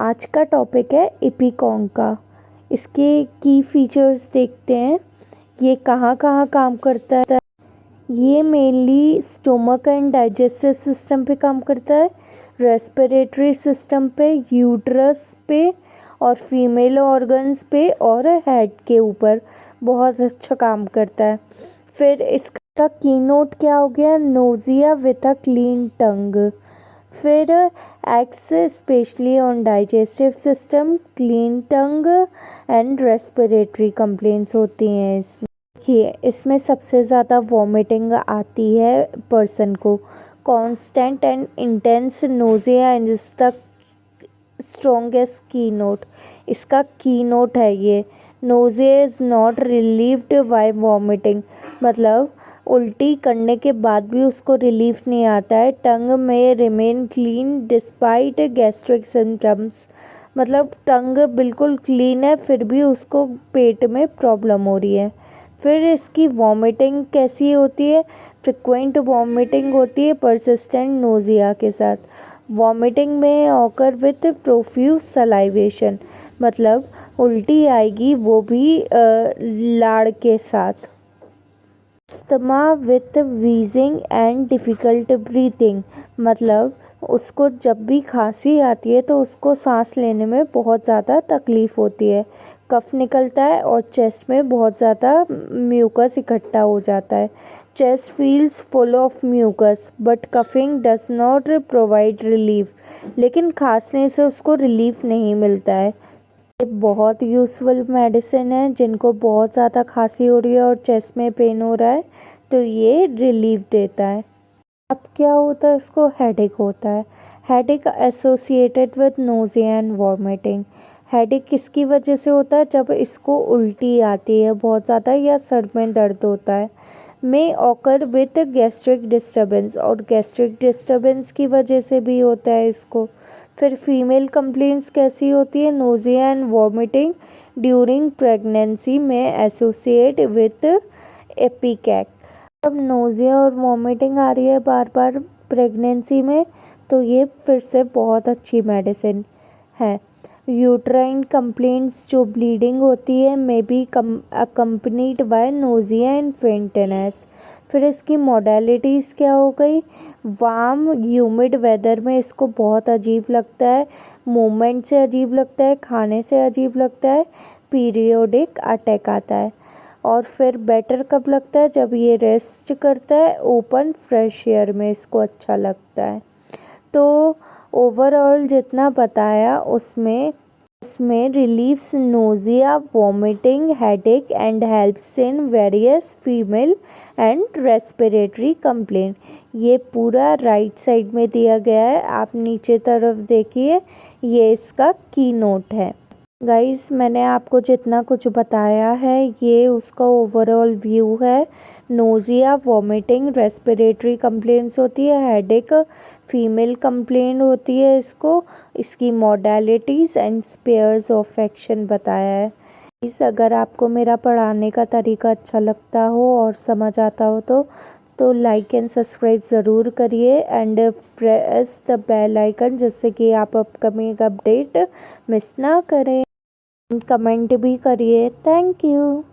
आज का टॉपिक है इपिकॉन्ग का। इसके की फीचर्स देखते हैं। ये कहाँ कहाँ काम करता है। ये mainly stomach and digestive system पे काम करता है, रेस्पिरेटरी सिस्टम पे, यूट्रस पे और फीमेल ऑर्गन्स पे और हेड के ऊपर बहुत अच्छा काम करता है। फिर इसका कीनोट क्या हो गया, नोजिया विद अ क्लीन टंग। फिर acts specially on digestive system, clean tongue and respiratory complaints होती हैं इसमें। देखिए, इसमें सबसे ज़्यादा वॉमिटिंग आती है पर्सन को। Constant and intense nausea and is the strongest की नोट। इसका की नोट है ये, nausea is not relieved by vomiting. मतलब उल्टी करने के बाद भी उसको रिलीफ नहीं आता है। टंग में remain clean despite gastric symptoms. मतलब टंग बिल्कुल क्लीन है फिर भी उसको पेट में प्रॉब्लम हो रही है। फिर इसकी वॉमिटिंग कैसी होती है, फ्रिक्वेंट वॉमिटिंग होती है परसिस्टेंट नोजिया के साथ। वॉमिटिंग में ऑकर विथ प्रोफ्यूज सलाइवेशन, मतलब उल्टी आएगी वो भी लाड़ के साथ। Asthma with wheezing and difficult breathing, मतलब उसको जब भी खांसी आती है तो उसको सांस लेने में बहुत ज़्यादा तकलीफ़ होती है। कफ निकलता है और चेस्ट में बहुत ज़्यादा म्यूकस इकट्ठा हो जाता है। Chest feels full of mucus but coughing does not provide relief, लेकिन खांसने से उसको रिलीफ नहीं मिलता है। ये बहुत यूज़फुल मेडिसिन है जिनको बहुत ज़्यादा खांसी हो रही है और चेस्ट में पेन हो रहा है तो ये रिलीफ देता है। अब क्या होता है, इसको हेडेक होता है। Headache associated with nausea and vomiting. Headache किसकी वजह से होता है, जब इसको उल्टी आती है बहुत ज़्यादा या सर में दर्द होता है। में ऑकर विद गैस्ट्रिक डिस्टर्बेंस, और गैस्ट्रिक डिस्टर्बेंस की वजह से भी होता है इसको। फिर फीमेल कंप्लेंट्स कैसी होती है, nausea and vomiting during pregnancy में एसोसिएट विद एपिकैक। अब नोज़िया और वॉमिटिंग आ रही है बार बार प्रेगनेंसी में तो ये फिर से बहुत अच्छी मेडिसिन है। यूट्राइन कंप्लेंट्स जो ब्लीडिंग होती है may be accompanied by nausea and faintness. फिर इसकी मॉडलिटीज़ क्या हो गई, वार्म ह्यूमिड वेदर में इसको बहुत अजीब लगता है, मूवमेंट से अजीब लगता है, खाने से अजीब लगता है, पीरियोडिक अटैक आता है। और फिर बेटर कब लगता है, जब ये रेस्ट करता है ओपन फ्रेश एयर में इसको अच्छा लगता है। तो ओवरऑल जितना बताया उसमें relieves nausea, vomiting, headache and helps in various female and respiratory complaint. ये पूरा राइट साइड में दिया गया है, आप नीचे तरफ देखिए, ये इसका की नोट है। गाइस, मैंने आपको जितना कुछ बताया है ये उसका ओवरऑल व्यू है। नोज़िया, वॉमिटिंग, रेस्पिरेटरी कंप्लेंट्स होती है, हेडेक फीमेल कंप्लेंट होती है इसकी modalities and spheres of action बताया है। अगर आपको मेरा पढ़ाने का तरीका अच्छा लगता हो और समझ आता हो तो लाइक एंड सब्सक्राइब ज़रूर करिए and press the bell icon, जिससे कि आप अपकमिंग अपडेट मिस ना करें। कमेंट भी करिए। Thank you.